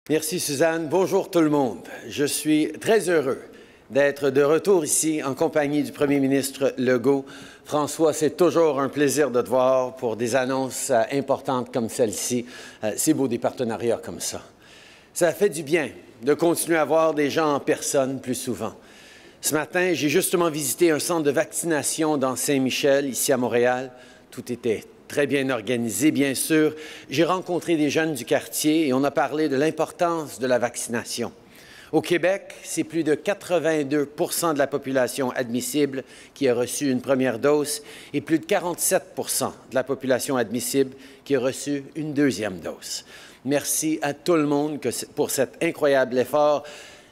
Merci Suzanne. Bonjour tout le monde. Je suis très heureux d'être de retour ici en compagnie du Premier ministre Legault. François, c'est toujours un plaisir de te voir pour des annonces importantes comme celle-ci. C'est beau des partenariats comme ça. Ça fait du bien de continuer à voir des gens en personne plus souvent. Ce matin, j'ai justement visité un centre de vaccination dans Saint-Michel, ici à Montréal. Tout était très bien organisé, bien sûr. J'ai rencontré des jeunes du quartier et on a parlé de l'importance de la vaccination. Au Québec, c'est plus de 82 % de la population admissible qui a reçu une première dose et plus de 47 % de la population admissible qui a reçu une deuxième dose. Merci à tout le monde pour cet incroyable effort,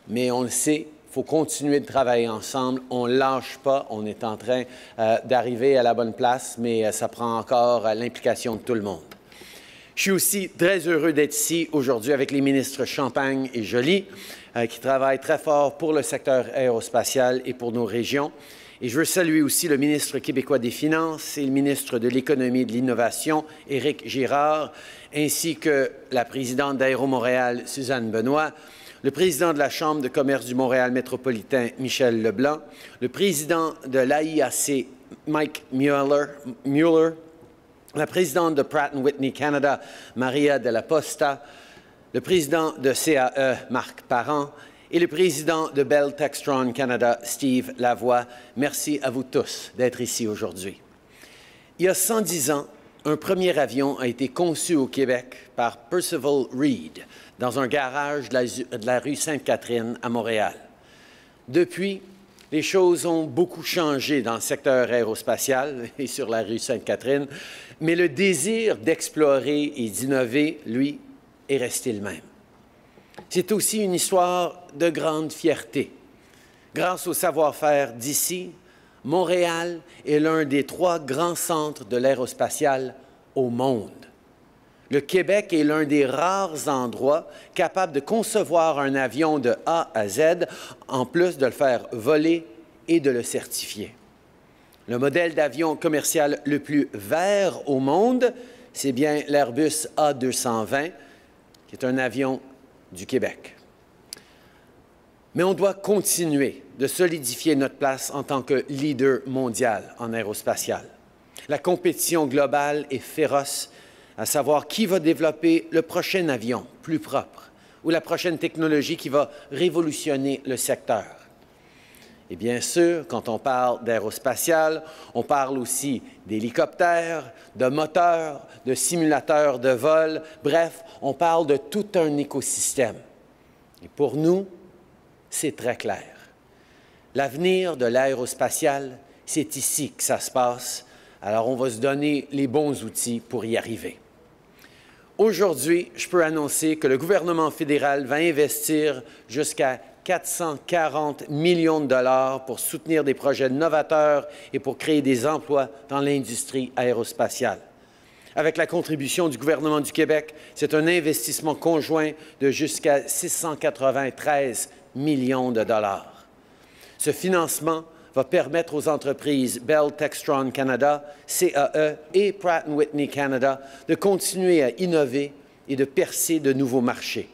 mais on le sait, il faut continuer de travailler ensemble. On ne lâche pas. On est en train d'arriver à la bonne place, mais ça prend encore l'implication de tout le monde. Je suis aussi très heureux d'être ici aujourd'hui avec les ministres Champagne et Joly, qui travaillent très fort pour le secteur aérospatial et pour nos régions. Et je veux saluer aussi le ministre québécois des Finances et le ministre de l'Économie et de l'Innovation, Éric Girard, ainsi que la présidente d'Aéro-Montréal, Suzanne Benoît, le président de la Chambre de commerce du Montréal métropolitain, Michel Leblanc, le président de l'AIAC, Mike Mueller, la présidente de Pratt & Whitney Canada, Maria de la Posta, le président de CAE, Marc Parent, et le président de Bell Textron Canada, Steve Lavoie. Merci à vous tous d'être ici aujourd'hui. Il y a 110 ans, un premier avion a été conçu au Québec par Percival Reid dans un garage de la rue Sainte-Catherine à Montréal. Depuis, les choses ont beaucoup changé dans le secteur aérospatial et sur la rue Sainte-Catherine, mais le désir d'explorer et d'innover, lui, est resté le même. C'est aussi une histoire de grande fierté. Grâce au savoir-faire d'ici, Montréal est l'un des 3 grands centres de l'aérospatial au monde. Le Québec est l'un des rares endroits capables de concevoir un avion de A à Z, en plus de le faire voler et de le certifier. Le modèle d'avion commercial le plus vert au monde, c'est bien l'Airbus A220, qui est un avion du Québec. Mais on doit continuer de solidifier notre place en tant que leader mondial en aérospatial. La compétition globale est féroce, à savoir qui va développer le prochain avion plus propre ou la prochaine technologie qui va révolutionner le secteur. Et bien sûr, quand on parle d'aérospatial, on parle aussi d'hélicoptères, de moteurs, de simulateurs de vol. Bref, on parle de tout un écosystème. Et pour nous, c'est très clair. L'avenir de l'aérospatial, c'est ici que ça se passe. Alors, on va se donner les bons outils pour y arriver. Aujourd'hui, je peux annoncer que le gouvernement fédéral va investir jusqu'à 440 millions de dollars pour soutenir des projets novateurs et pour créer des emplois dans l'industrie aérospatiale. Avec la contribution du gouvernement du Québec, c'est un investissement conjoint de jusqu'à 693 millions de dollars. Ce financement va permettre aux entreprises Bell Textron Canada, CAE et Pratt & Whitney Canada de continuer à innover et de percer de nouveaux marchés.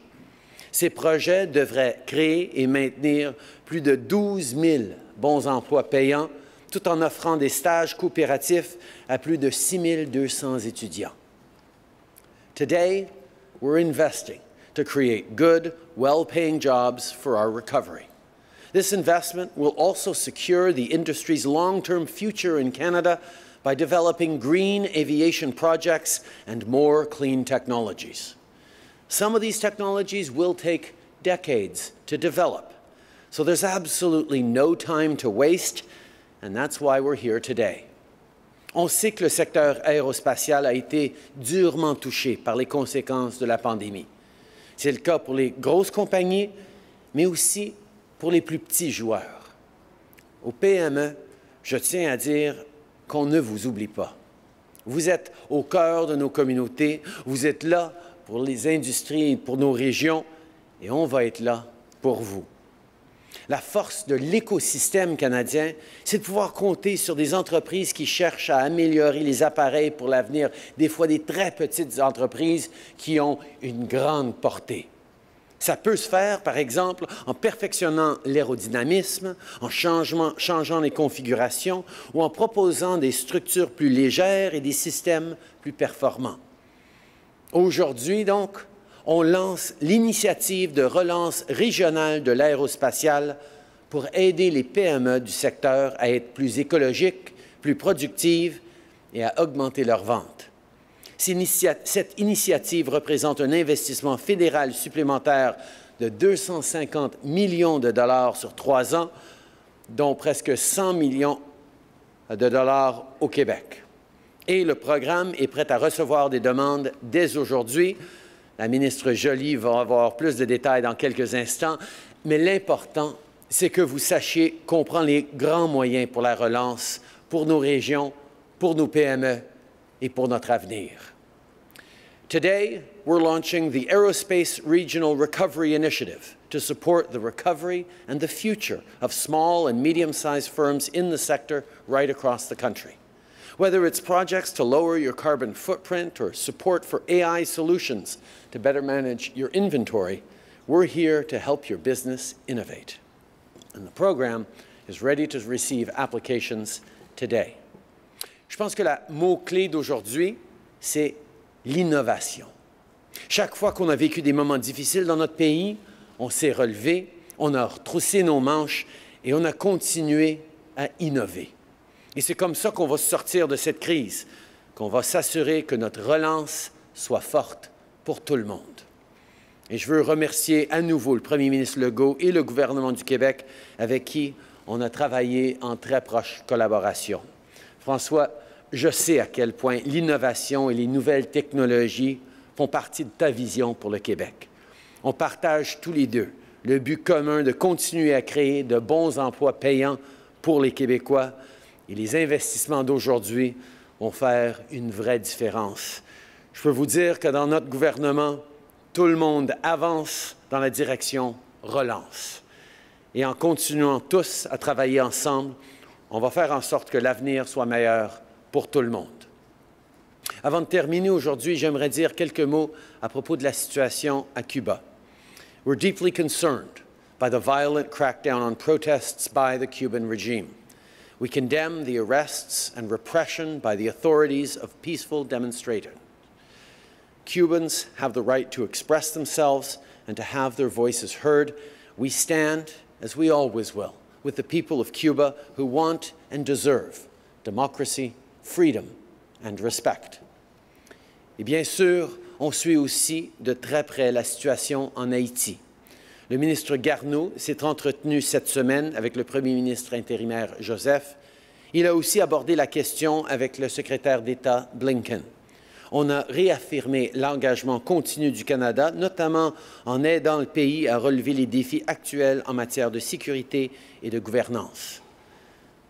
Ces projets devraient créer et maintenir plus de 12 000 bons emplois payants, tout en offrant des stages coopératifs à plus de 6 200 étudiants. Today, we're investing to create good, well-paying jobs for our recovery. This investment will also secure the industry's long-term future in Canada by developing green aviation projects and more clean technologies. Some of these technologies will take decades to develop, so there's absolutely no time to waste, and that's why we're here today. On sait que le secteur aérospatial a été durement touché par les conséquences de la pandémie. C'est le cas pour les grosses compagnies, mais aussi pour les plus petits joueurs. Au PME, je tiens à dire qu'on ne vous oublie pas. Vous êtes au cœur de nos communautés, vous êtes là pour les industries et pour nos régions, et on va être là pour vous. La force de l'écosystème canadien, c'est de pouvoir compter sur des entreprises qui cherchent à améliorer les appareils pour l'avenir, des fois des très petites entreprises qui ont une grande portée. Ça peut se faire, par exemple, en perfectionnant l'aérodynamisme, en changeant les configurations ou en proposant des structures plus légères et des systèmes plus performants. Aujourd'hui, donc, on lance l'initiative de relance régionale de l'aérospatiale pour aider les PME du secteur à être plus écologiques, plus productives et à augmenter leurs ventes. Cette initiative représente un investissement fédéral supplémentaire de 250 millions de dollars sur 3 ans, dont presque 100 millions de dollars au Québec. Et le programme est prêt à recevoir des demandes dès aujourd'hui. La ministre Joly va avoir plus de détails dans quelques instants, mais l'important, c'est que vous sachiez qu'on prend les grands moyens pour la relance, pour nos régions, pour nos PME et pour notre avenir. Today, we're launching the Aerospace Regional Recovery Initiative to support the recovery and the future of small and medium-sized firms in the sector right across the country. Whether it's projects to lower your carbon footprint or support for AI solutions to better manage your inventory, we're here to help your business innovate. And the program is ready to receive applications today. Je pense que le mot-clé d'aujourd'hui, c'est l'innovation. Chaque fois qu'on a vécu des moments difficiles dans notre pays, on s'est relevé, on a retroussé nos manches et on a continué à innover. Et c'est comme ça qu'on va sortir de cette crise, qu'on va s'assurer que notre relance soit forte pour tout le monde. Et je veux remercier à nouveau le premier ministre Legault et le gouvernement du Québec avec qui on a travaillé en très proche collaboration. François, je sais à quel point l'innovation et les nouvelles technologies font partie de ta vision pour le Québec. On partage tous les deux le but commun de continuer à créer de bons emplois payants pour les Québécois et les investissements d'aujourd'hui vont faire une vraie différence. Je peux vous dire que dans notre gouvernement, tout le monde avance dans la direction relance. Et en continuant tous à travailler ensemble, on va faire en sorte que l'avenir soit meilleur pour tout le monde. Avant de terminer aujourd'hui, j'aimerais dire quelques mots à propos de la situation à Cuba. We're deeply concerned by the violent crackdown on protests by the Cuban regime. We condemn the arrests and repression by the authorities of peaceful demonstrators. Cubans have the right to express themselves and to have their voices heard. We stand, as we always will, with the people of Cuba who want and deserve democracy, freedom and respect. Et bien sûr, on suit aussi de très près la situation en Haïti. Le ministre Garneau s'est entretenu cette semaine avec le premier ministre intérimaire Joseph. Il a aussi abordé la question avec le secrétaire d'État Blinken. On a réaffirmé l'engagement continu du Canada, notamment en aidant le pays à relever les défis actuels en matière de sécurité et de gouvernance.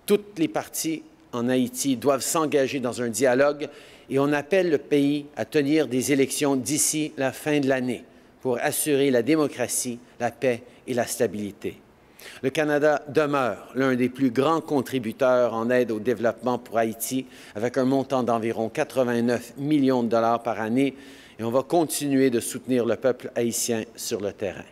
Toutes les parties en Haïti doivent s'engager dans un dialogue et on appelle le pays à tenir des élections d'ici la fin de l'année pour assurer la démocratie, la paix et la stabilité. Le Canada demeure l'un des plus grands contributeurs en aide au développement pour Haïti, avec un montant d'environ 89 millions de dollars par année, et on va continuer de soutenir le peuple haïtien sur le terrain.